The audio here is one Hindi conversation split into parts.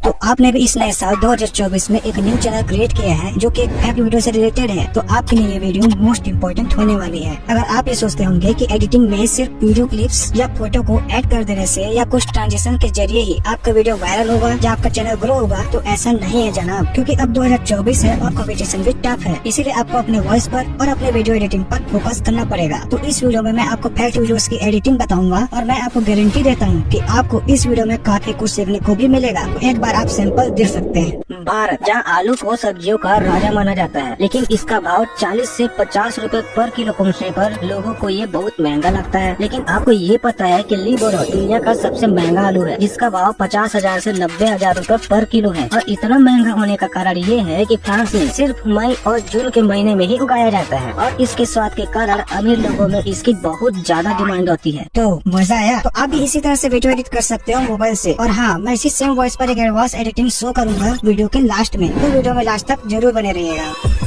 तो आपने भी इस नए साल 2024 में एक न्यू चैनल क्रिएट किया है जो कि एक फैक्ट वीडियो से रिलेटेड है, तो आपके लिए ये वीडियो मोस्ट इम्पोर्टेंट होने वाली है। अगर आप ये सोचते होंगे कि एडिटिंग में सिर्फ वीडियो क्लिप्स या फोटो को ऐड कर देने से या कुछ ट्रांजिशन के जरिए ही आपका वीडियो वायरल होगा या आपका चैनल ग्रो होगा, तो ऐसा नहीं है जनाब, क्योंकि अब 2024 है और कॉम्पिटिशन भी टफ है। इसीलिए आपको अपने वॉइस पर और अपने वीडियो एडिटिंग पर फोकस करना पड़ेगा। तो इस वीडियो में मैं आपको फैक्ट वीडियोस की एडिटिंग बताऊंगा और मैं आपको गारंटी देता हूँ कि आपको इस वीडियो में काफी कुछ सीखने को भी मिलेगा। तो एक बार आप सैंपल देख सकते हैं। भारत, जहाँ आलू को सब्जियों का राजा माना जाता है, लेकिन इसका भाव 40 से 50 रुपए पर किलो पहुँचने पर लोगों को ये बहुत महंगा लगता है। लेकिन आपको ये पता है कि लिबोरो दुनिया का सबसे महंगा आलू है, जिसका भाव 50,000 से 90,000 रुपए पर किलो है। और इतना महंगा होने का कारण ये है कि फ्रांस में सिर्फ मई और जून के महीने में ही उगाया जाता है और इसके स्वाद के कारण अमीर लोगों में इसकी बहुत ज्यादा डिमांड होती है। तो मजा आया? तो आप भी इसी तरह से वीडियो एडिट कर सकते हो मोबाइल से। और हाँ, मैं इसी सेम वॉइस पर एक एडवांस एडिटिंग शो करूंगा वीडियो के लास्ट में, तो वीडियो में लास्ट तक जरूर बने रहिएगा।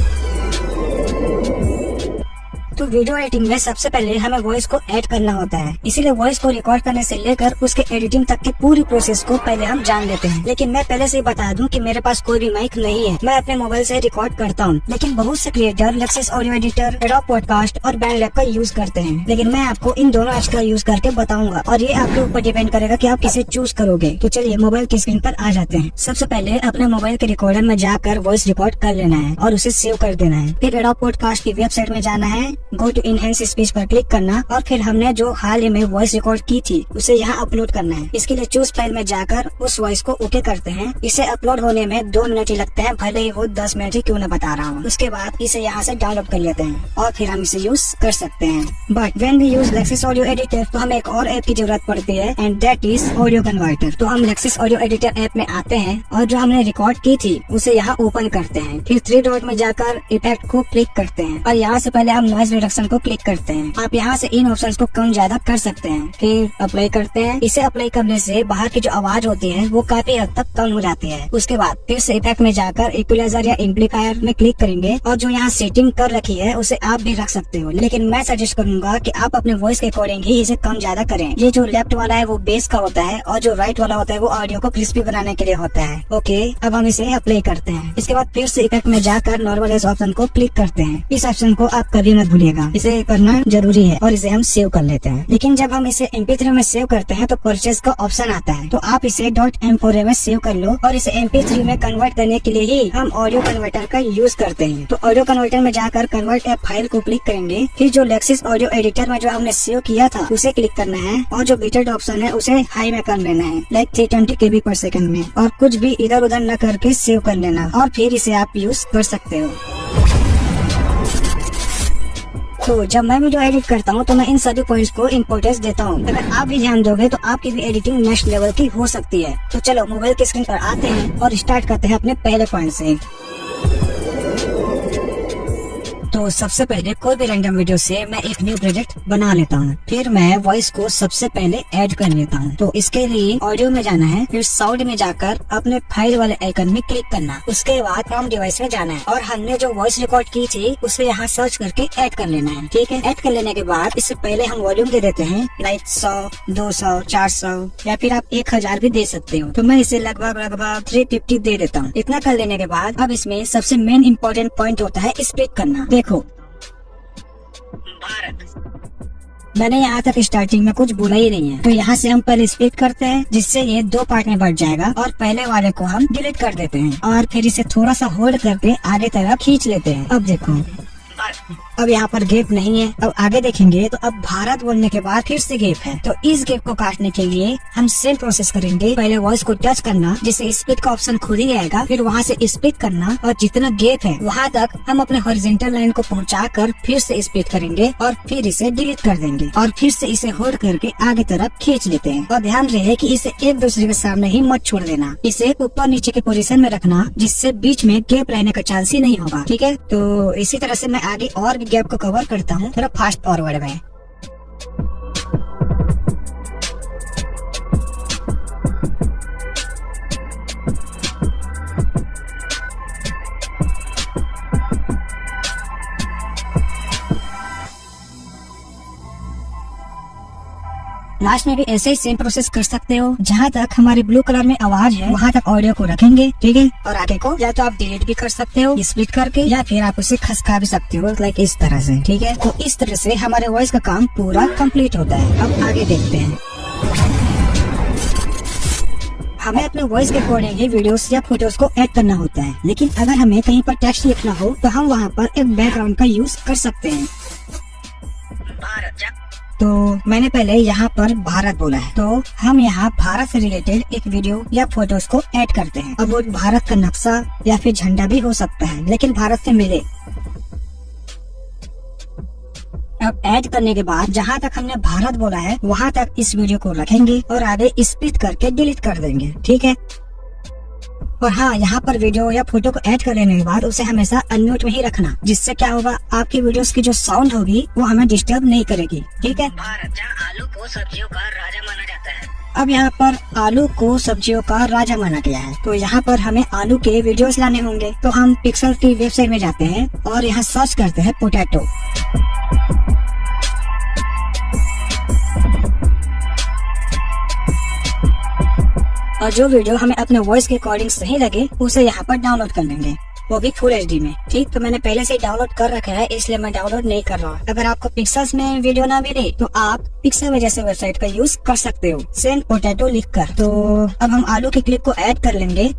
तो वीडियो एडिटिंग में सबसे पहले हमें वॉइस को ऐड करना होता है, इसीलिए वॉइस को रिकॉर्ड करने से लेकर उसके एडिटिंग तक की पूरी प्रोसेस को पहले हम जान लेते हैं। लेकिन मैं पहले से ही बता दूं कि मेरे पास कोई भी माइक नहीं है, मैं अपने मोबाइल से रिकॉर्ड करता हूं। लेकिन बहुत से creator Lexus audio editor, adobe podcast और बैंडलैब का यूज करते हैं, लेकिन मैं आपको इन दोनों ऐप्स का यूज करके बताऊंगा और ये आपके ऊपर डिपेंड करेगा कि आप किसे चूज करोगे। तो चलिए मोबाइल की स्क्रीन पर आ जाते हैं। सबसे पहले अपने मोबाइल के रिकॉर्डर में जाकर वॉइस रिकॉर्ड कर लेना है और उसे सेव कर देना है। फिर एडोब पॉडकास्ट की वेबसाइट में जाना है, गो टू इनहेंस स्पीच पर क्लिक करना और फिर हमने जो हाल ही में वॉइस रिकॉर्ड की थी उसे यहाँ अपलोड करना है। इसके लिए चूज फाइल में जाकर उस वॉइस को ओके करते हैं। इसे अपलोड होने में 2 मिनट ही लगते हैं, भले ही वो 10 मिनट ही क्यों न बता रहा हूँ। उसके बाद इसे यहाँ से डाउनलोड कर लेते हैं और फिर हम इसे यूज कर सकते हैं। But when we use Lexis audio editor तो हमें एक और ऐप की जरूरत पड़ती है and that is audio converter. तो हम लेक्सिस ऑडियो एडिटर ऐप में आते हैं और जो हमने रिकॉर्ड की थी उसे यहाँ ओपन करते हैं। फिर 3 डॉट में जाकर इफेक्ट को क्लिक करते हैं और यहाँ से पहले हम नॉइज रिडक्शन को क्लिक करते हैं। आप यहाँ से इन ऑप्शंस को कम ज्यादा कर सकते हैं। फिर अप्लाई करते हैं। इसे अप्लाई करने से बाहर की जो आवाज होती है वो काफी हद तक कम हो जाती है। उसके बाद फिर से इफेक्ट में जाकर इक्वलाइजर या एम्पलीफायर में क्लिक करेंगे और जो यहाँ सेटिंग कर रखी है उसे आप भी रख सकते हो, लेकिन मैं सजेस्ट करूंगा कि आप अपने वॉइस के अकॉर्डिंग ही इसे कम ज्यादा करें। ये जो लेफ्ट वाला है वो बेस का होता है और जो राइट वाला होता है वो ऑडियो को क्रिस्पी बनाने के लिए होता है। ओके, अब हम इसे अप्लाई करते हैं। इसके बाद फिर से इफेक्ट में जाकर नॉर्मलाइज ऑप्शन को क्लिक करते हैं। इस ऑप्शन को आप कभी मत भूलिएगा, इसे करना जरूरी है और इसे हम सेव कर लेते हैं। लेकिन जब हम इसे MP3 में सेव करते हैं तो परचेज का ऑप्शन आता है, तो आप इसे .m4a में सेव कर लो और इसे MP3 में कन्वर्ट करने के लिए ही हम ऑडियो कन्वर्टर का यूज करते हैं। तो ऑडियो कन्वर्टर में जाकर कन्वर्ट एप फाइल को क्लिक करेंगे। फिर जो लेक्सिस ऑडियो एडिटर में जो हमने सेव किया था उसे क्लिक करना है और जो बिटरेट ऑप्शन है उसे हाई में कर लेना है, लाइक 320 KB पर सेकंड में, और कुछ भी इधर उधर न करके सेव कर लेना और फिर इसे आप यूज कर सकते हो। तो जब मैं वीडियो एडिट करता हूँ तो मैं इन सभी पॉइंट्स को इम्पोर्टेंस देता हूँ। अगर आप भी ध्यान दोगे तो आपकी भी एडिटिंग नेक्स्ट लेवल की हो सकती है। तो चलो मोबाइल की स्क्रीन पर आते हैं और स्टार्ट करते हैं अपने पहले पॉइंट से। तो सबसे पहले कोई भी रैंडम वीडियो से मैं एक न्यू प्रोजेक्ट बना लेता हूँ। फिर मैं वॉइस को सबसे पहले ऐड कर लेता हूँ। तो इसके लिए ऑडियो में जाना है, फिर साउंड में जाकर अपने फाइल वाले आइकन में क्लिक करना। उसके बाद फ्रॉम डिवाइस में जाना है और हमने जो वॉइस रिकॉर्ड की थी उसे यहाँ सर्च करके ऐड कर लेना है। ठीक है, ऐड कर लेने के बाद इससे पहले हम वॉल्यूम दे देते हैं, लाइक 100, 200, 400 या फिर आप 1000 भी दे सकते हो। तो मैं इसे लगभग 350 दे देता हूँ। इतना कर लेने के बाद अब इसमें सबसे मेन इम्पोर्टेंट पॉइंट होता है स्प्लिट करना। देखो भारत, मैंने यहाँ तक स्टार्टिंग में कुछ बोला ही नहीं है, तो यहाँ से हम पहले स्प्लिट करते हैं जिससे ये 2 पार्ट में बढ़ जाएगा और पहले वाले को हम डिलीट कर देते हैं और फिर इसे थोड़ा सा होल्ड करके आगे तरफ खींच लेते हैं। अब देखो अब यहाँ पर गैप नहीं है। अब आगे देखेंगे तो अब भारत बोलने के बाद फिर से गैप है, तो इस गैप को काटने के लिए हम सेम प्रोसेस करेंगे। पहले वॉइस को टच करना, जिससे स्प्लिट का ऑप्शन खुद ही आएगा, फिर वहाँ से स्प्लिट करना और जितना गैप है वहाँ तक हम अपने हॉरिजॉन्टल लाइन को पहुँचाकर फिर से स्प्लिट करेंगे और फिर इसे डिलीट कर देंगे और फिर से इसे होल्ड करके आगे तरफ खींच लेते हैं। और ध्यान रहे कि इसे एक दूसरे के सामने ही मत छोड़ देना, इसे ऊपर नीचे के पोजीशन में रखना जिससे बीच में गैप रहने का चांस ही नहीं होगा। ठीक है, तो इसी तरह से मैं आगे और गैप को कवर करता हूँ थोड़ा फास्ट फॉरवर्ड में। लास्ट में भी ऐसे ही सेम प्रोसेस कर सकते हो। जहाँ तक हमारे ब्लू कलर में आवाज है वहाँ तक ऑडियो को रखेंगे, ठीक है। और आगे को या तो आप डिलीट भी कर सकते हो स्प्लिट करके, या फिर आप उसे खसका भी सकते हो लाइक इस तरह से, ठीक है। तो इस तरह से हमारे वॉइस का काम पूरा कंप्लीट होता है। अब आगे देखते हैं। हमें अपने वॉइस के अकॉर्डिंग ही वीडियोस या फोटोज को ऐड करना होता है, लेकिन अगर हमें कहीं पर टेक्स्ट लिखना हो तो हम वहाँ पर एक बैकग्राउंड का यूज कर सकते हैं। तो मैंने पहले यहाँ पर भारत बोला है, तो हम यहाँ भारत से रिलेटेड एक वीडियो या फोटोज को ऐड करते हैं। अब वो भारत का नक्शा या फिर झंडा भी हो सकता है, लेकिन भारत से मिले। अब ऐड करने के बाद जहाँ तक हमने भारत बोला है वहाँ तक इस वीडियो को रखेंगे और आगे स्प्लिट करके डिलीट कर देंगे, ठीक है। और हाँ, यहाँ पर वीडियो या फोटो को ऐड कर लेने के बाद उसे हमेशा अनम्यूट में ही रखना, जिससे क्या होगा, आपकी वीडियोस की जो साउंड होगी वो हमें डिस्टर्ब नहीं करेगी, ठीक है। भारत जहाँ आलू को सब्जियों का राजा माना जाता है। अब यहाँ पर आलू को सब्जियों का राजा माना गया है, तो यहाँ पर हमें आलू के वीडियोस लाने होंगे। तो हम पिक्सल की वेबसाइट में जाते हैं और यहाँ सर्च करते हैं पोटैटो। और जो वीडियो हमें अपने वॉइस के अकॉर्डिंग सही लगे उसे यहाँ पर डाउनलोड कर लेंगे, वो भी फुल HD में, ठीक। तो मैंने पहले से ही डाउनलोड कर रखा है, इसलिए मैं डाउनलोड नहीं कर रहा हूँ। अगर आपको पिक्सल्स में वीडियो ना मिले तो आप पिक्सल में जैसे वेबसाइट का यूज कर सकते हो, सेंड पोटैटो लिखकर। तो अब हम आलू के क्लिप को ऐड कर लेंगे।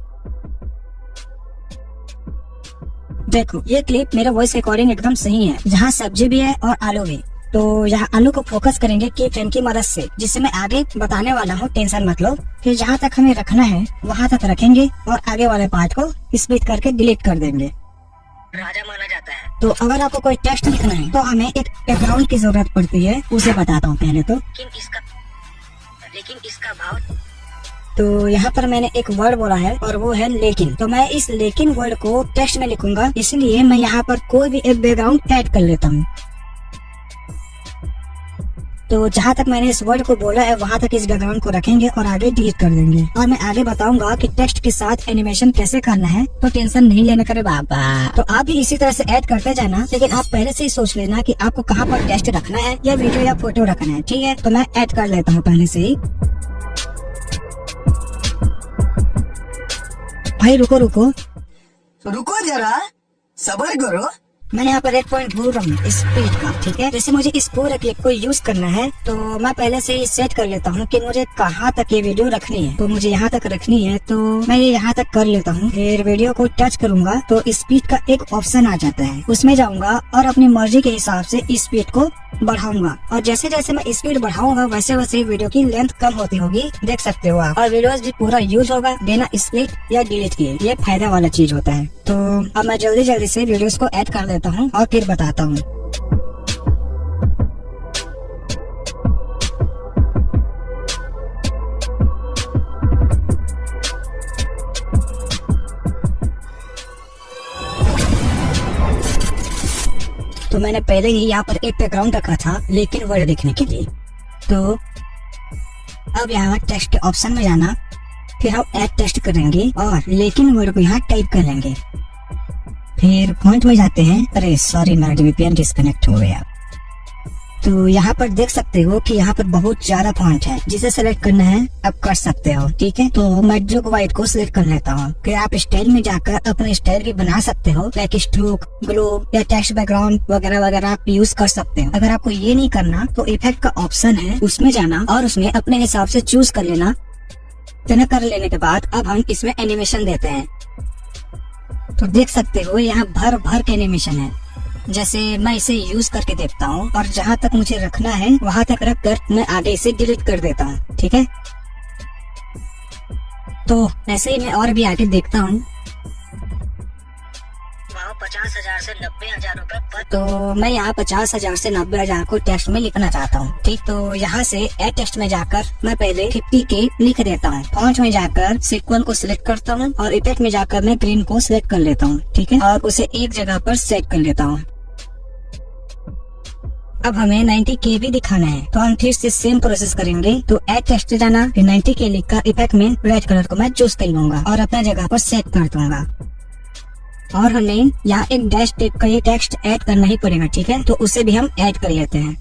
देखो, ये क्लिप मेरे वॉइस के अकॉर्डिंग एकदम सही है, जहाँ सब्जी भी है और आलू भी। तो यहाँ आलू को फोकस करेंगे की फ्रेम की मदद से, जिससे मैं आगे बताने वाला हूँ, टेंशन मत लो। फिर जहाँ तक हमें रखना है वहाँ तक रखेंगे और आगे वाले पार्ट को स्प्लिट करके डिलीट कर देंगे। राजा माना जाता है। तो अगर आपको कोई टेक्स्ट लिखना है तो हमें एक बैकग्राउंड की जरूरत पड़ती है, उसे बताता हूँ पहले तो। लेकिन इसका भाव। तो यहाँ पर मैंने एक वर्ड बोला है और वो है लेकिन। तो मैं इस लेकिन वर्ड को टेक्स्ट में लिखूंगा, इसलिए मैं यहाँ पर कोई भी एक बैकग्राउंड ऐड कर लेता हूँ। तो जहाँ तक मैंने इस वर्ड को बोला है वहाँ तक इस बैकग्राउंड को रखेंगे और आगे डिलीट कर देंगे। और मैं आगे बताऊंगा कि टेक्स्ट के साथ एनिमेशन कैसे करना है, तो टेंशन नहीं लेना करे बाबा। तो आप भी इसी तरह से ऐड करते जाना, लेकिन आप पहले से ही सोच लेना कि आपको कहाँ पर टेक्स्ट रखना है या वीडियो या फोटो रखना है, ठीक है। तो मैं ऐड कर लेता हूँ पहले से ही। भाई रुको रुको रुको जरा, सब्र करो। मैंने यहाँ पर एक पॉइंट भूल रहा हूँ, स्पीड का, ठीक है। जैसे मुझे इस पूरे क्लिप को यूज करना है तो मैं पहले से ही सेट कर लेता हूँ कि मुझे कहाँ तक ये वीडियो रखनी है। तो मुझे यहाँ तक रखनी है, तो मैं ये यहाँ तक कर लेता हूँ। फिर वीडियो को टच करूंगा तो स्पीड का एक ऑप्शन आ जाता है, उसमें जाऊंगा और अपनी मर्जी के हिसाब से स्पीड को बढ़ाऊंगा। और जैसे जैसे मैं स्पीड बढ़ाऊंगा वैसे वैसे वीडियो की लेंथ कम होती होगी, देख सकते हो आप। और वीडियोस भी पूरा यूज होगा बिना स्प्लिट या डिलीट किए, ये फायदा वाला चीज होता है। तो अब मैं जल्दी जल्दी से वीडियोस को ऐड कर देता हूँ और फिर बताता हूँ। तो मैंने पहले ही यहाँ पर एक बैकग्राउंड रखा था लेकिन वर्ड देखने के लिए। तो अब यहाँ टेक्स्ट ऑप्शन में जाना, फिर हम ऐड टेक्स्ट करेंगे और लेकिन वर्ड को यहाँ टाइप कर लेंगे। फिर पॉइंट में जाते हैं। अरे सॉरी, मेरा VPN डिस्कनेक्ट हो गया। तो यहाँ पर देख सकते हो कि यहाँ पर बहुत ज्यादा फॉन्ट है, जिसे सेलेक्ट करना है अब कर सकते हो, ठीक है। तो मैं जो व्हाइट को सिलेक्ट कर लेता हूँ। फिर आप स्टाइल में जाकर अपने स्टाइल भी बना सकते हो, लाइक स्ट्रोक, ग्लोब या टेक्स्ट बैकग्राउंड वगैरह वगैरह आप यूज कर सकते हो। अगर आपको ये नहीं करना तो इफेक्ट का ऑप्शन है, उसमें जाना और उसमें अपने हिसाब से चूज कर लेना। इतना कर लेने के बाद अब हम इसमें एनिमेशन देते हैं। तो देख सकते हो यहाँ भर भर के एनिमेशन है। जैसे मैं इसे यूज करके देखता हूँ और जहाँ तक मुझे रखना है वहाँ तक रख कर मैं आगे इसे डिलीट कर देता हूँ, ठीक है। तो ऐसे ही मैं और भी आगे देखता हूँ। 50,000 से 90,000 रुपए पर। तो मैं यहाँ 50,000 से 90,000 को टेक्स्ट में लिखना चाहता हूँ, ठीक। तो यहाँ से ऐड टेक्स्ट में जाकर मैं पहले 50K लिख देता हूँ। फॉन्ट में जाकर सीक्वेंस को सिलेक्ट करता हूँ और इफेक्ट में जाकर मैं ग्रीन को सिलेक्ट कर लेता हूँ, ठीक है। और उसे एक जगह पर सेट कर लेता हूँ। अब हमें 90K भी दिखाना है, तो हम फिर से सेम प्रोसेस करेंगे। तो ऐड टेक्स्ट जाना, फिर 90K लिखकर इफेक्ट में रेड कलर को मैं चूज कर लूंगा और अपने जगह पर सेट कर दूंगा। और हमें यहाँ एक डैश टाइप का ये टेक्स्ट ऐड करना ही पड़ेगा, ठीक है। तो उसे भी हम ऐड कर लेते हैं।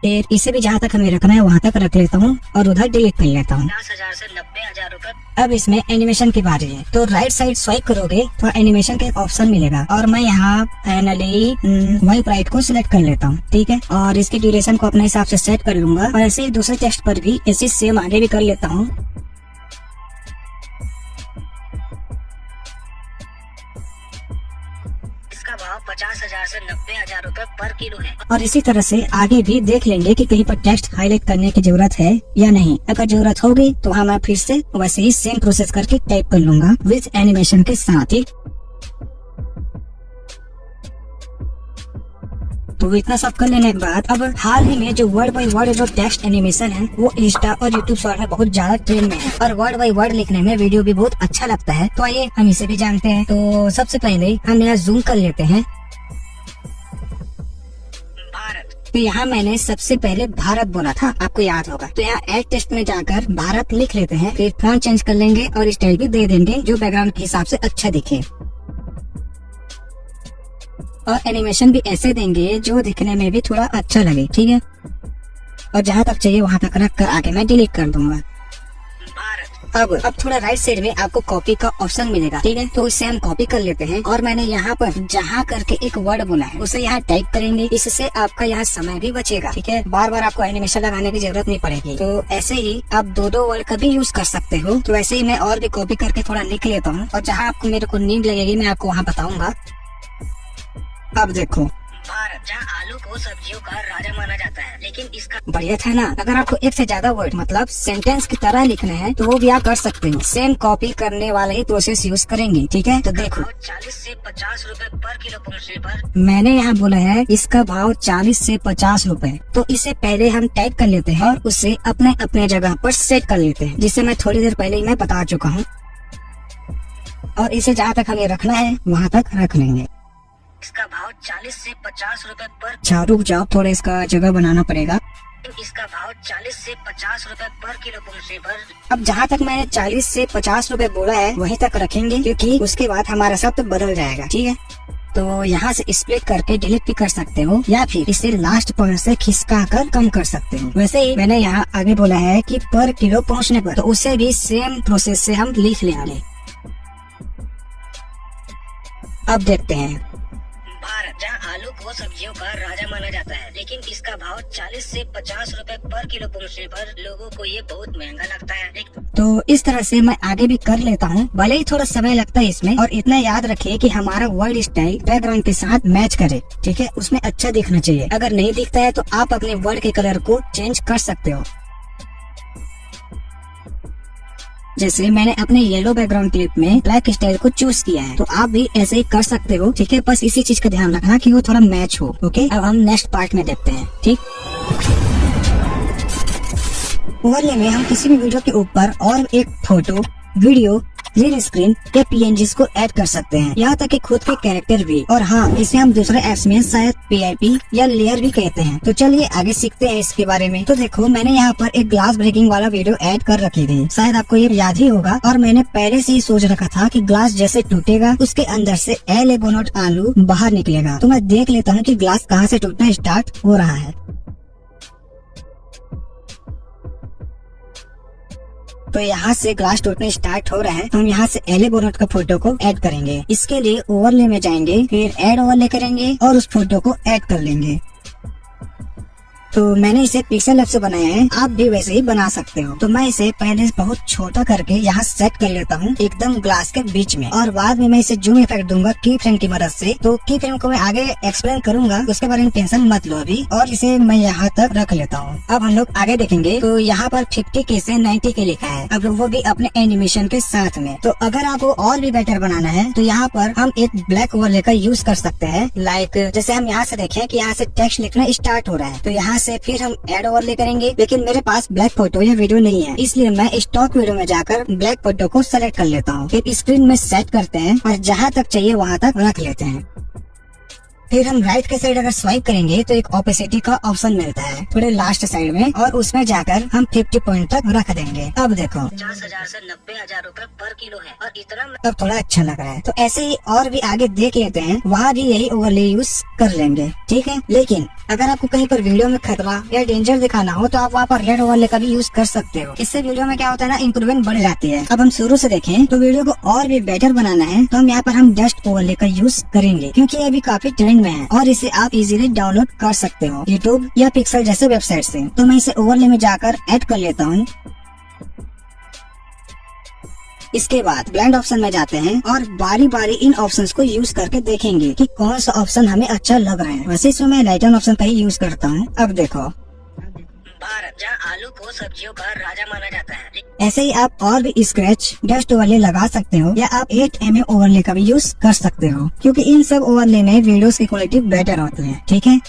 फिर इसे भी जहाँ तक हमें रखना है वहाँ तक रख लेता हूँ और उधर डिलीट कर लेता हूँ। 50,000 से 90,000 रुपए। अब इसमें एनिमेशन की बारी है, तो राइट साइड स्वाइप करोगे तो एनिमेशन का एक ऑप्शन मिलेगा और मैं यहाँ फाइनली वाइप राइट को सिलेक्ट कर लेता हूँ। ठीक है, और इसकी ड्यूरेशन को अपने हिसाब से सेट कर लूंगा और ऐसे ही दूसरे टेक्स्ट पर भी ऐसे सेम आगे भी कर लेता हूँ। इसका भाव 50,000 से 90,000 रुपए पर किलो है। और इसी तरह से आगे भी देख लेंगे कि कहीं पर टेक्स्ट हाईलाइट करने की जरूरत है या नहीं। अगर जरूरत होगी तो हाँ मैं फिर से वैसे ही सेम प्रोसेस करके टाइप कर लूंगा विद एनिमेशन के साथ ही। तो इतना सब कर लेने के बाद अब हाल ही में जो वर्ड बाय वर्ड जो टेक्स्ट एनिमेशन है वो इंस्टा और यूट्यूब शॉर्ट में बहुत ज्यादा ट्रेंड में है और वर्ड बाय वर्ड लिखने में वीडियो भी बहुत अच्छा लगता है। तो आइए हम इसे भी जानते हैं। तो सबसे पहले हम यहाँ जूम कर लेते हैं भारत। तो यहाँ मैंने सबसे पहले भारत बोला था, आपको याद होगा। तो यहाँ एड टेक्स्ट में जाकर भारत लिख लेते हैं, फिर फॉन्ट चेंज कर लेंगे और स्टाइल भी दे देंगे जो बैकग्राउंड के हिसाब से अच्छा दिखे और एनिमेशन भी ऐसे देंगे जो दिखने में भी थोड़ा अच्छा लगे। ठीक है, और जहाँ तक चाहिए वहाँ तक रख कर आगे मैं डिलीट कर दूंगा। अब थोड़ा राइट साइड में आपको कॉपी का ऑप्शन मिलेगा। ठीक है, तो इससे हम कॉपी कर लेते हैं और मैंने यहाँ पर जहाँ करके एक वर्ड बोला है उसे यहाँ टाइप करेंगे। इससे आपका यहाँ समय भी बचेगा। ठीक है, बार बार आपको एनिमेशन लगाने की जरूरत नहीं पड़ेगी। तो ऐसे ही आप दो वर्ड का भी यूज कर सकते हो। तो ऐसे ही मैं और भी कॉपी करके थोड़ा लिख लेता हूँ और जहाँ आपको मेरे को नींद लगेगी मैं आपको वहाँ बताऊंगा। अब देखो भारत, जहाँ आलू को सब्जियों का राजा माना जाता है, लेकिन इसका बढ़िया था ना। अगर आपको एक से ज्यादा वर्ड मतलब सेंटेंस की तरह लिखना है तो वो भी आप कर सकते हो। सेम कॉपी करने वाला ही प्रोसेस यूज करेंगे। ठीक है, तो देखो 40 से 50 रुपए पर किलो पहुँचने पर मैंने यहाँ बोला है इसका भाव 40 से 50 रुपए। तो इसे पहले हम टाइप कर लेते हैं और उसे अपने अपने जगह पर सेट कर लेते हैं, जिसे मैं थोड़ी देर पहले ही मैं बता चुका हूँ। और इसे जहाँ तक हमें रखना है वहाँ तक रख लेंगे। इसका भाव 40 से 50 रुपए पर। अच्छा रुक जाओ, थोड़ा इसका जगह बनाना पड़ेगा। इसका भाव 40 से 50 रुपए पर किलो पहुँचने पर। अब जहाँ तक मैंने 40 से 50 रुपए बोला है वहीं तक रखेंगे, क्योंकि उसके बाद हमारा शब्द बदल जाएगा। ठीक है, तो यहाँ से स्प्लिट करके डिलीट भी कर सकते हो या फिर इसे लास्ट पॉइंट से खिसका कर कम कर सकते हो। वैसे ही मैंने यहाँ आगे बोला है कि पर किलो पहुँचने पर, तो उसे भी सेम प्रोसेस से हम लिख लेंगे। अब देखते हैं भारत, जहाँ आलू को सब्जियों का राजा माना जाता है, लेकिन इसका भाव 40 से 50 रुपए पर किलो पहुँचने पर लोगों को ये बहुत महंगा लगता है। तो इस तरह से मैं आगे भी कर लेता हूँ, भले ही थोड़ा समय लगता है इसमें। और इतना याद रखिए कि हमारा वर्ड स्टाइल बैकग्राउंड के साथ मैच करे। ठीक है, उसमें अच्छा दिखना चाहिए। अगर नहीं दिखता है तो आप अपने वर्ड के कलर को चेंज कर सकते हो। जैसे मैंने अपने येलो बैकग्राउंड क्लिप में ब्लैक स्टाइल को चूज किया है, तो आप भी ऐसे ही कर सकते हो। ठीक है, बस इसी चीज का ध्यान रखना कि वो थोड़ा मैच हो। ओके, अब हम नेक्स्ट पार्ट में देखते हैं। ठीक, ओवरले में हम किसी भी वीडियो के ऊपर और एक फोटो, वीडियो, ग्रीन स्क्रीन या PNGs को ऐड कर सकते हैं, यहाँ तक कि खुद के कैरेक्टर भी। और हाँ, इसे हम दूसरे एप्स में शायद PIP या लेयर भी कहते हैं। तो चलिए आगे सीखते हैं इसके बारे में। तो देखो, मैंने यहाँ पर एक ग्लास ब्रेकिंग वाला वीडियो ऐड कर रखी थी, शायद आपको ये याद ही होगा। और मैंने पहले से ही सोच रखा था कि ग्लास जैसे टूटेगा उसके अंदर से LA बोनट आलू बाहर निकलेगा। तो मैं देख लेता हूँ कि ग्लास कहाँ से टूटना स्टार्ट हो रहा है। तो यहाँ से ग्लास टूटने स्टार्ट हो रहा है, तो हम यहाँ से LA बोनट का फोटो को ऐड करेंगे। इसके लिए ओवरले में जाएंगे, फिर ऐड ओवरले करेंगे और उस फोटो को ऐड कर लेंगे। तो मैंने इसे पिक्सेल लैब से बनाया है, आप भी वैसे ही बना सकते हो। तो मैं इसे पहले बहुत छोटा करके यहाँ सेट कर लेता हूँ एकदम ग्लास के बीच में, और बाद में मैं इसे जूम इफेक्ट दूंगा की फ्रेम की मदद से। तो की फ्रेम को मैं आगे एक्सप्लेन करूंगा, उसके बारे में टेंशन मत लो अभी। और इसे मैं यहाँ तक रख लेता हूँ। अब हम लोग आगे देखेंगे। तो यहाँ पर 50K से 90K लिखा है, अब वो भी अपने एनिमेशन के साथ में। तो अगर आपको और भी बेटर बनाना है तो यहाँ पर हम एक ब्लैक ओवरले का यूज कर सकते हैं। लाइक जैसे हम यहाँ से देखें कि यहाँ से टेक्स्ट लिखना स्टार्ट हो रहा है, तो यहाँ से फिर हम ऐड ओवरले करेंगे। लेकिन मेरे पास ब्लैक फोटो या वीडियो नहीं है, इसलिए मैं स्टॉक वीडियो में जाकर ब्लैक फोटो को सेलेक्ट कर लेता हूँ। फिर स्क्रीन में सेट करते हैं और जहाँ तक चाहिए वहाँ तक रख लेते हैं। फिर हम राइट के साइड अगर स्वाइप करेंगे तो एक ओपेसिटी का ऑप्शन मिलता है थोड़े लास्ट साइड में, और उसमें जाकर हम 50 पॉइंट तक रख देंगे। अब देखो 50,000 से 90,000 रूपए पर किलो है और इतना अब थोड़ा अच्छा लग रहा है। तो ऐसे ही और भी आगे देख लेते हैं, वहाँ भी यही ओवरले यूज कर लेंगे, ठीक है। लेकिन अगर आपको कहीं पर वीडियो में खतरा या डेंजर दिखाना हो तो आप वहाँ पर रेड ओवरले का भी यूज कर सकते हो। इससे वीडियो में क्या होता है ना, इम्प्रूवमेंट बढ़ जाती है। अब हम शुरू से देखें तो वीडियो को और भी बेटर बनाना है तो हम यहाँ पर हम डस्ट ओवरले का यूज करेंगे, क्योंकि ये अभी काफी ट्रेंड में है और इसे आप इजीली डाउनलोड कर सकते हो यूट्यूब या पिक्सल जैसे वेबसाइट से। तो मैं इसे ओवरले में जाकर ऐड कर लेता हूँ। इसके बाद ब्लेंड ऑप्शन में जाते हैं और बारी बारी इन ऑप्शंस को यूज करके देखेंगे कि कौन सा ऑप्शन हमें अच्छा लग रहा है। वैसे इसमें मैं लाइटन ऑप्शन का ही यूज करता हूँ। अब देखो भारत जहाँ आलू को सब्जियों का राजा माना जाता है। ऐसे ही आप और भी स्क्रैच डस्ट ओवरले लगा सकते हो या आप 8mm ओवरले का भी यूज कर सकते हो, क्योंकि इन सब ओवरले में वीडियोस की क्वालिटी बेटर होती है, ठीक है।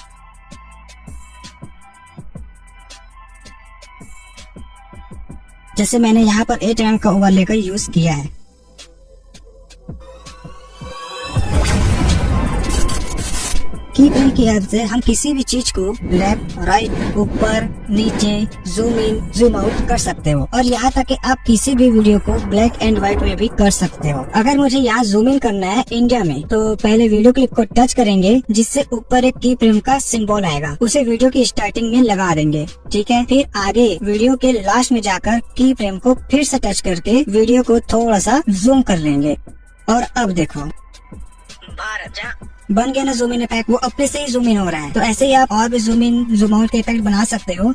जैसे मैंने यहाँ पर 8mm का ओवरले का यूज किया है। की फ्रेम की हेल्प से हम किसी भी चीज को लेफ्ट राइट ऊपर नीचे जूम इन जूम आउट कर सकते हो, और यहाँ तक कि आप किसी भी वीडियो को ब्लैक एंड व्हाइट में भी कर सकते हो। अगर मुझे यहाँ जूम इन करना है इंडिया में तो पहले वीडियो क्लिप को टच करेंगे, जिससे ऊपर एक की फ्रेम का सिंबल आएगा, उसे वीडियो की स्टार्टिंग में लगा देंगे, ठीक है। फिर आगे वीडियो के लास्ट में जाकर की फ्रेम को फिर से टच करके वीडियो को थोड़ा सा जूम कर लेंगे। और अब देखो भारत जहाँ बन गया ना जूम इन इफेक्ट, वो अपने से ही जूम इन हो रहा है। तो ऐसे ही आप और भी जूम इन जूम आउट के इफेक्ट बना सकते हो।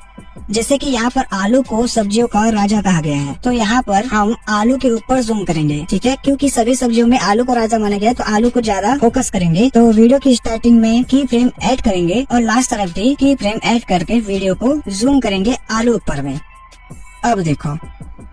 जैसे कि यहाँ पर आलू को सब्जियों का राजा कहा गया है, तो यहाँ पर हम आलू के ऊपर जूम करेंगे, ठीक है, क्योंकि सभी सब्जियों में आलू को राजा माना गया है, तो आलू को ज्यादा फोकस करेंगे। तो वीडियो की स्टार्टिंग में की फ्रेम ऐड करेंगे और लास्ट तरफ भी की फ्रेम ऐड करके वीडियो को जूम करेंगे आलू ऊपर में। अब देखो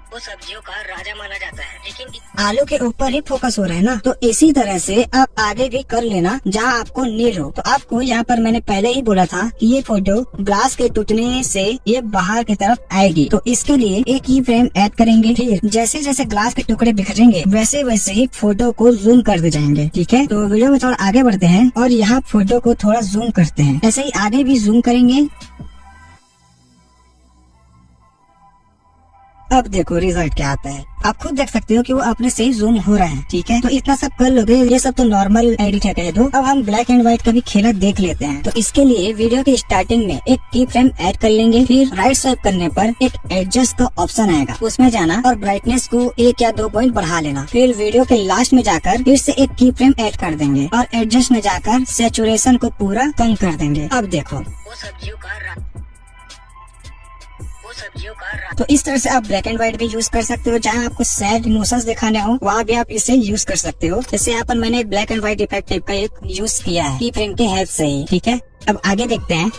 वो सब्जियों का राजा माना जाता है, लेकिन आलू के ऊपर ही फोकस हो रहा है ना। तो इसी तरह से आप आगे भी कर लेना जहाँ आपको नीड हो। तो आपको यहाँ पर मैंने पहले ही बोला था कि ये फोटो ग्लास के टूटने से ये बाहर की तरफ आएगी, तो इसके लिए एक ही फ्रेम ऐड करेंगे। फिर जैसे जैसे ग्लास के टुकड़े बिखरेंगे वैसे वैसे ही फोटो को जूम कर दे जाएंगे, ठीक है। तो वीडियो में थोड़ा आगे बढ़ते हैं और यहाँ फोटो को थोड़ा जूम करते हैं, ऐसे ही आगे भी जूम करेंगे। अब देखो रिजल्ट क्या आता है, आप खुद देख सकते हो कि वो अपने से ही जूम हो रहा है, ठीक है। तो इतना सब कर लोगे, ये सब तो नॉर्मल एडिट है कह दो। अब हम ब्लैक एंड व्हाइट का भी खेला देख लेते हैं। तो इसके लिए वीडियो की स्टार्टिंग में एक की फ्रेम ऐड कर लेंगे, फिर राइट स्वाइप करने पर एक एडजस्ट का ऑप्शन आएगा, उसमें जाना और ब्राइटनेस को 1 या 2 पॉइंट बढ़ा लेना। फिर वीडियो के लास्ट में जाकर फिर से एक की फ्रेम ऐड कर देंगे और एडजस्ट में जाकर सैचुरेशन को पूरा कम कर देंगे। अब देखो तो इस तरह से आप ब्लैक एंड व्हाइट भी यूज कर सकते हो। जहाँ आपको सैड इमोशंस दिखाने हो वहाँ भी आप इसे यूज कर सकते हो। जैसे यहाँ पर मैंने black and white effect type का एक यूज किया है की फ्रेम के हेल्प से ही, ठीक है। अब आगे देखते हैं।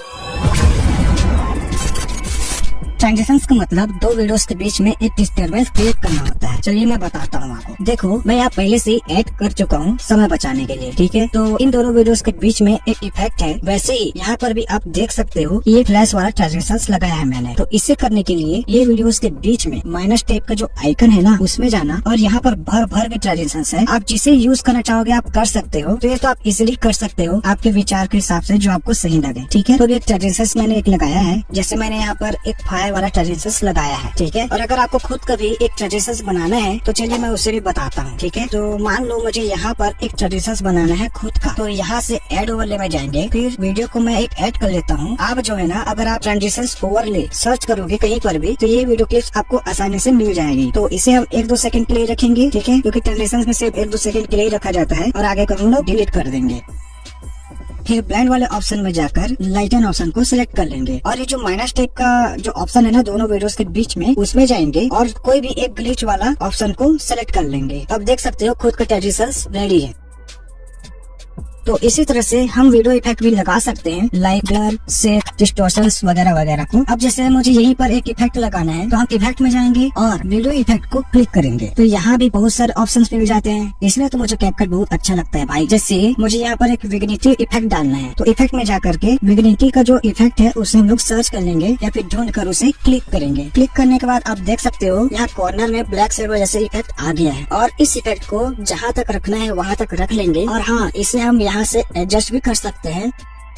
ट्रांजिशंस का मतलब दो वीडियोस के बीच में एक डिस्टर्बेंस क्रिएट करना होता है। चलिए मैं बताता हूँ आपको। देखो मैं यहाँ पहले से ही ऐड कर चुका हूँ समय बचाने के लिए, ठीक है। तो इन दोनों वीडियोस के बीच में एक इफेक्ट है, वैसे ही यहाँ पर भी आप देख सकते हो कि ये फ्लैश वाला ट्रांजिशंस लगाया है मैंने। तो इसे करने के लिए ये वीडियोस के बीच में माइनस टाइप का जो आइकन है ना उसमें जाना और यहाँ पर भर भर के ट्रांजिशंस है। आप जिसे यूज करना चाहोगे आप कर सकते हो। तो ये तो आप इजिली कर सकते हो आपके विचार के हिसाब से जो आपको सही लगे, ठीक है। तो ये ट्रांजिशंस मैंने एक लगाया है, जैसे मैंने यहाँ पर एक फायर वाला ट्रांजिशंस लगाया है, ठीक है। और अगर आपको खुद कभी एक ट्रांजिशंस बनाना है तो चलिए मैं उसे भी बताता हूँ, ठीक है। तो मान लो मुझे यहाँ पर एक ट्रांजिशंस बनाना है खुद का, तो यहाँ से ऐड ओवरले में जाएंगे, फिर वीडियो को मैं एक ऐड कर लेता हूँ। आप जो है ना अगर आप ट्रांजिशंस ओवरले सर्च करोगे कहीं पर भी तो ये वीडियो क्लिप्स आपको आसानी से मिल जाएगी। तो इसे हम 1-2 सेकंड के लिए रखेंगे, ठीक है, क्योंकि ट्रांजिशंस में सिर्फ 1-2 सेकंड के लिए रखा जाता है और आगे का हम लोग डिलीट कर देंगे। फिर ब्लेंड वाले ऑप्शन में जाकर लाइटन ऑप्शन को सिलेक्ट कर लेंगे और ये जो माइनस टाइप का जो ऑप्शन है ना दोनों वीडियोस के बीच में उसमें जाएंगे और कोई भी एक ग्लिच वाला ऑप्शन को सिलेक्ट कर लेंगे। अब देख सकते हो खुद का ट्रांजिशंस रेडी है। तो इसी तरह से हम वीडियो इफेक्ट भी लगा सकते हैं, लाइक ब्लर, शेक, डिस्टॉर्शंस वगैरह वगैरह को। अब जैसे मुझे यहीं पर एक इफेक्ट लगाना है तो हम इफेक्ट में जाएंगे और वीडियो इफेक्ट को क्लिक करेंगे। तो यहाँ भी बहुत सारे ऑप्शंस मिल जाते हैं, इसलिए तो मुझे कैपकट बहुत अच्छा लगता है भाई। जैसे मुझे यहाँ पर एक विग्निटी इफेक्ट डालना है तो इफेक्ट में जाकर के विग्निटी का जो इफेक्ट है उसे हम लोग सर्च कर लेंगे या फिर ढूंढ कर उसे क्लिक करेंगे। क्लिक करने के बाद आप देख सकते हो यहाँ कॉर्नर में ब्लैक शेडो जैसे इफेक्ट आ गया है और इस इफेक्ट को जहाँ तक रखना है वहाँ तक रख लेंगे। और हाँ, इसे हम यहाँ यहाँ से एडजस्ट भी कर सकते हैं।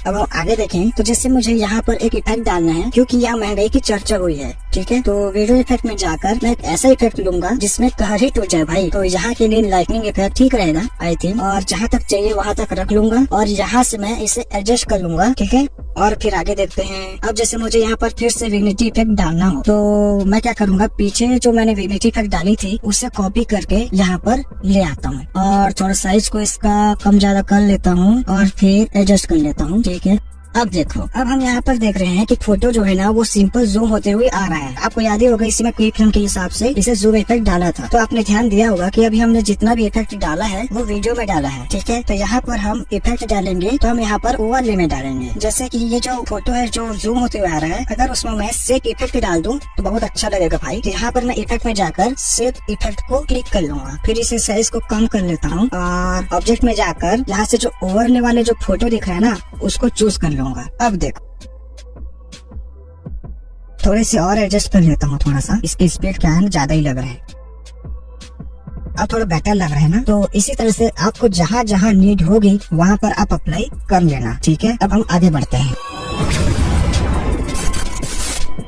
अब हम आगे देखें तो जैसे मुझे यहाँ पर एक इफेक्ट डालना है, क्योंकि यहाँ महंगाई की चर्चा हुई है, ठीक है। तो वीडियो इफेक्ट में जाकर मैं एक ऐसा इफेक्ट लूंगा जिसमें कहर ही टूट जाए भाई। तो यहाँ के लिए लाइटनिंग इफेक्ट ठीक रहेगा आई थिंक, और जहाँ तक चाहिए वहाँ तक रख लूंगा और यहाँ से मैं इसे एडजस्ट कर लूंगा, ठीक है। और फिर आगे देखते हैं। अब जैसे मुझे यहाँ पर फिर से विग्निटी इफेक्ट डालना हो तो मैं क्या करूंगा, पीछे जो मैंने विग्निटी इफेक्ट डाली थी उसे कॉपी करके यहाँ पर ले आता हूँ और थोड़ा साइज को इसका कम ज्यादा कर लेता हूँ और फिर एडजस्ट कर लेता हूँ, ठीक है। अब देखो, अब हम यहाँ पर देख रहे हैं कि फोटो जो है ना वो सिंपल जूम होते हुए आ रहा है। आपको याद ही होगा इसी में क्विक फिल्म के हिसाब से इसे जूम इफेक्ट डाला था, तो आपने ध्यान दिया होगा कि अभी हमने जितना भी इफेक्ट डाला है वो वीडियो में डाला है, ठीक है। तो यहाँ पर हम इफेक्ट डालेंगे तो हम यहाँ पर ओवरले में डालेंगे। जैसे कि ये जो फोटो है जो जूम होते हुए आ रहा है, अगर उसमें मैं सेव इफेक्ट डाल दूं तो बहुत अच्छा लगेगा भाई। तो यहाँ पर मैं इफेक्ट में जाकर सेव इफेक्ट को क्लिक कर लूंगा, फिर इसे साइज को कम कर लेता हूँ और ऑब्जेक्ट में जाकर यहाँ से जो ओवरले वाले जो फोटो दिख रहा है ना उसको चूज कर लूंगा। अब देखो थोड़े से और एडजस्ट कर लेता हूँ, थोड़ा सा इसकी स्पीड क्या है ना ज्यादा ही लग रहा है, अब थोड़ा बेटर लग रहा है ना। तो इसी तरह से आपको जहाँ जहाँ नीड होगी वहाँ पर आप अप्लाई कर लेना, ठीक है। अब हम आगे बढ़ते हैं।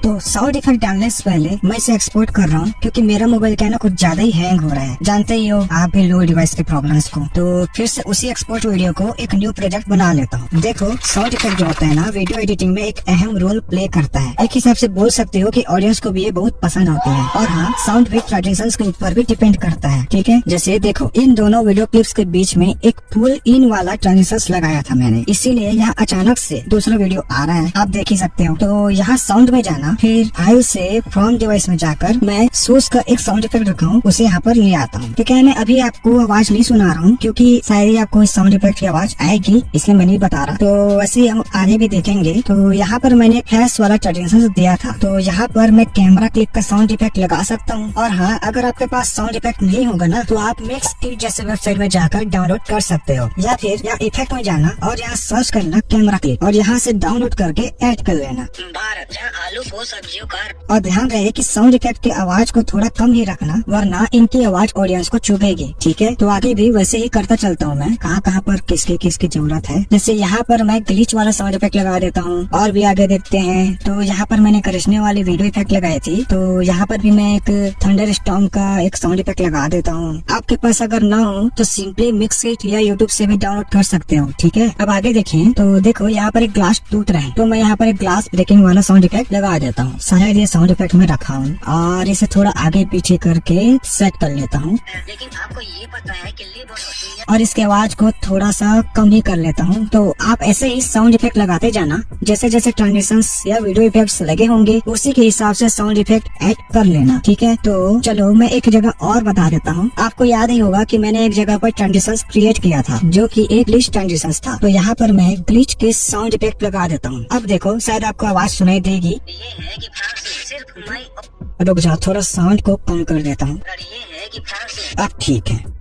तो साउंड इफेक्ट डालने से पहले मैं इसे एक्सपोर्ट कर रहा हूँ, क्योंकि मेरा मोबाइल क्या है ना कुछ ज्यादा ही हैंग हो रहा है, जानते ही हो आप भी लो डिवाइस के प्रॉब्लम्स को। तो फिर से उसी एक्सपोर्ट वीडियो को एक न्यू प्रोजेक्ट बना लेता हूँ। देखो साउंड इफेक्ट जो होता है ना वीडियो एडिटिंग में एक अहम रोल प्ले करता है। एक हिसाब से बोल सकते हो कि ऑडियंस को भी ये बहुत पसंद आती है। और हाँ, साउंड विद ट्रांजिशंस के ऊपर भी डिपेंड करता है, ठीक है। जैसे देखो इन दोनों वीडियो क्लिप्स के बीच में एक फुल इन वाला ट्रांजिशंस लगाया था मैंने, इसीलिए यहाँ अचानक से दूसरा वीडियो आ रहा है, आप देख ही सकते हो। तो यहाँ साउंड में जाना, फिर फाइल से फ्रॉम डिवाइस में जाकर मैं सोर्स का एक साउंड इफेक्ट रखा हूँ उसे यहाँ पर ले आता हूँ। तो क्या मैं अभी आपको आवाज नहीं सुना रहा हूँ, क्योंकि शायद ही आपको इस साउंड इफेक्ट की आवाज आएगी, इसलिए मैं नहीं बता रहा। तो वैसे हम आगे भी देखेंगे। तो यहाँ पर मैंने फ्लैश वाला ट्रांजिशन दिया था, तो यहाँ पर मैं कैमरा क्लिप का साउंड इफेक्ट लगा सकता हूँ। और हाँ, अगर आपके पास साउंड इफेक्ट नहीं होगा ना तो आप मिक्स टी जैसे वेबसाइट में जाकर डाउनलोड कर सकते हो, या फिर यहाँ इफेक्ट में जाना और यहाँ सर्च करना कैमरा क्लिप और यहाँ से डाउनलोड करके ऐड कर लेना। भारत जहाँ आलू को सब्जियों का। और ध्यान रहे कि साउंड इफेक्ट की आवाज को थोड़ा कम ही रखना, वरना इनकी आवाज ऑडियंस को चुभेगी, ठीक है। तो आगे भी वैसे ही करता चलता हूँ मैं, कहाँ पर किसकी जरूरत है। जैसे यहाँ पर मैं ग्लिच वाला साउंड इफेक्ट लगा देता हूँ। और भी आगे देखते हैं। तो यहाँ पर मैंने करिश्मे वाली वीडियो इफेक्ट लगाई थी, तो यहाँ पर भी मैं एक थंडर स्टॉर्म का एक साउंड इफेक्ट लगा देता हूँ। आपके पास अगर ना हो तो सिंपली मिक्स इट या यूट्यूब से भी डाउनलोड कर सकते हो, ठीक है। अब आगे देखें तो देखो यहाँ पर एक ग्लास टूट रहा है, तो मैं यहाँ पर एक ग्लास ब्रेकिंग वाला साउंड इफेक्ट लगा देता हूँ। शायद ये साउंड इफेक्ट में रखा हूँ और इसे थोड़ा आगे पीछे करके सेट कर लेता हूँ। लेकिन आपको ये पता है कि ली बहुत होती है और इसकी आवाज को थोड़ा सा कम ही कर लेता हूँ। तो आप ऐसे ही साउंड इफेक्ट लगाते जाना, जैसे जैसे ट्रांजिशंस या वीडियो इफेक्ट्स लगे होंगे उसी के हिसाब से साउंड इफेक्ट ऐड कर लेना, ठीक है। तो चलो मैं एक जगह और बता देता हूँ। आपको याद ही होगा कि मैंने एक जगह पर ट्रांजिशंस क्रिएट किया था जो कि एक ग्लिच ट्रांजिशंस था। तो यहाँ पर मैं ग्लिच के साउंड इफेक्ट लगा देता हूँ। अब देखो शायद आपको आवाज सुनाई देगी। ये है कि फ्रांस से सिर्फ मैं रुक जाओ, थोड़ा साउंड को कम कर देता हूँ। और ये है कि फ्रांस से अब ठीक है।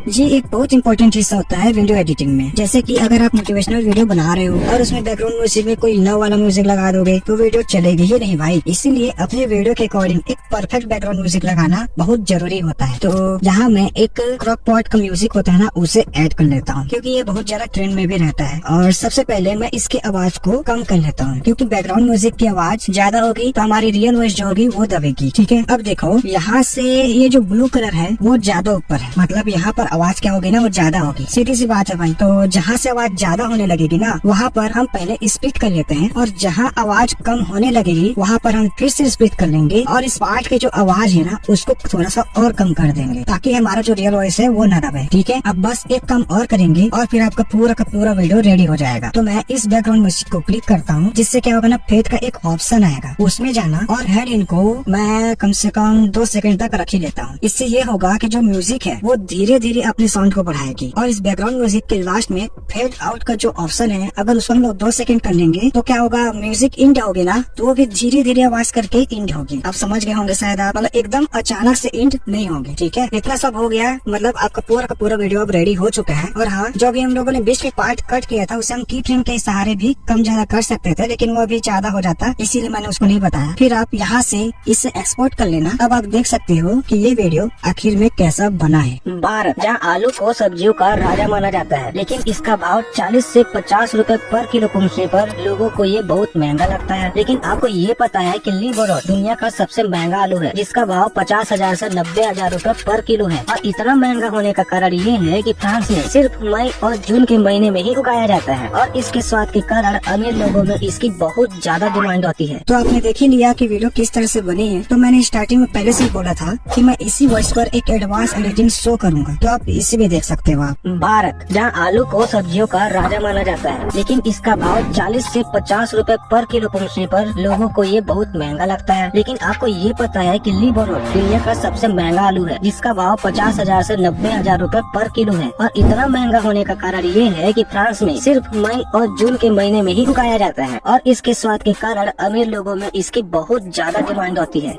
ये एक बहुत इंपॉर्टेंट हिस्सा होता है वीडियो एडिटिंग में। जैसे कि अगर आप मोटिवेशनल वीडियो बना रहे हो और उसमें बैकग्राउंड म्यूजिक में कोई लव वाला म्यूजिक लगा दोगे तो वीडियो चलेगी ही नहीं भाई। इसीलिए अपने वीडियो के अकॉर्डिंग एक परफेक्ट बैकग्राउंड म्यूजिक लगाना बहुत जरूरी होता है। तो यहाँ मैं एक क्रॉक पॉट का म्यूजिक होता है ना उसे ऐड कर लेता हूँ, क्योंकि ये बहुत ज्यादा ट्रेंड में भी रहता है। और सबसे पहले मैं इसकी आवाज को कम कर लेता हूँ, क्योंकि बैकग्राउंड म्यूजिक की आवाज ज्यादा होगी तो हमारी रियल वॉइस जो होगी वो दबेगी, ठीक है। अब देखो यहाँ से ये जो ब्लू कलर है वो ज्यादा ऊपर है, मतलब यहाँ पर आवाज क्या होगी ना वो ज्यादा होगी, सीधी सी बात है भाई। तो जहाँ से आवाज ज्यादा होने लगेगी ना वहाँ पर हम पहले स्पीड कर लेते हैं, और जहाँ आवाज कम होने लगेगी वहाँ पर हम फिर से स्पीड कर लेंगे और इस पार्ट की जो आवाज है ना उसको थोड़ा सा और कम कर देंगे, ताकि हमारा जो रियल वॉइस है वो न दबे, ठीक है। अब बस एक काम और करेंगे और फिर आपका पूरा का पूरा वीडियो रेडी हो जाएगा। तो मैं इस बैकग्राउंड म्यूजिक को क्लिक करता हूँ, जिससे क्या होगा ना फेड का एक ऑप्शन आएगा, उसमें जाना और हेड इनको मैं कम से कम 2 सेकंड तक रख ही लेता हूँ। इससे ये होगा कि जो म्यूजिक है वो धीरे धीरे ये अपने साउंड को बढ़ाएगी। और इस बैकग्राउंड म्यूजिक के लास्ट में फेड आउट का जो ऑप्शन है, अगर उसको हम लोग 2 सेकंड कर लेंगे तो क्या होगा, म्यूजिक इंड होगी ना, तो वो भी धीरे धीरे आवाज करके इंड होगी। आप समझ गए होंगे शायद आप, मतलब एकदम अचानक से इंड नहीं होगी। ठीक है, इतना सब हो गया, मतलब आपका पूरा का पूरा वीडियो अब रेडी हो चुका है। और हाँ, जो भी हम लोगों ने बीच में पार्ट कट किया था उसे हम की फ्रेम के सहारे भी कम ज्यादा कर सकते थे, लेकिन वो भी ज्यादा हो जाता, इसीलिए मैंने उसको नहीं बताया। फिर आप यहाँ से इसे एक्सपोर्ट कर लेना। अब आप देख सकते हो कि ये वीडियो आखिर में कैसा बना है। भारत, जहाँ आलू को सब्जियों का राजा माना जाता है, लेकिन इसका भाव 40 से 50 रुपए पर किलो पहुँचने पर लोगों को ये बहुत महंगा लगता है। लेकिन आपको ये पता है कि लिबोरो दुनिया का सबसे महंगा आलू है, जिसका भाव 50,000 से 90,000 रुपए पर किलो है। और इतना महंगा होने का कारण ये है कि फ्रांस में सिर्फ मई और जून के महीने में ही उगाया जाता है, और इसके स्वाद के कारण अमीर लोगों में इसकी बहुत ज्यादा डिमांड होती है। तो आपने देख ही लिया कि वीडियो किस तरह से बनी है। तो मैंने स्टार्टिंग में पहले से ही बोला था कि मैं इसी वॉइस पर एक एडवांस एडिटिंग शो करूंगा, तो आप इसे भी देख सकते हो आप। भारत, जहाँ आलू को सब्जियों का राजा माना जाता है, लेकिन इसका भाव 40 से 50 रुपए पर किलो पहुँचने पर लोगों को ये बहुत महंगा लगता है। लेकिन आपको ये पता है कि लिबोरो दुनिया का सबसे महंगा आलू है, जिसका भाव 50,000 से 90,000 रुपए पर किलो है। और इतना महंगा होने का कारण ये है कि फ्रांस में सिर्फ मई और जून के महीने में ही उगाया जाता है, और इसके स्वाद के कारण अमीर लोगों में इसकी बहुत ज्यादा डिमांड होती है।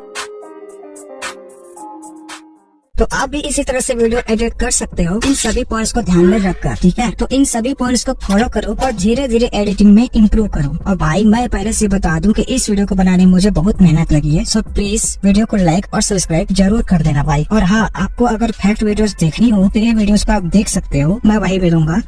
तो आप भी इसी तरह से वीडियो एडिट कर सकते हो, इन सभी पॉइंट्स को ध्यान में रखकर। ठीक है, तो इन सभी पॉइंट्स को फॉलो करो और धीरे धीरे एडिटिंग में इम्प्रूव करो। और भाई मैं पहले से बता दूं कि इस वीडियो को बनाने में मुझे बहुत मेहनत लगी है, सो प्लीज वीडियो को लाइक और सब्सक्राइब जरूर कर देना भाई। और हाँ, आपको अगर फैक्ट वीडियोस देखनी हो तो ये वीडियोस को आप देख सकते हो, मैं वही मिलूंगा।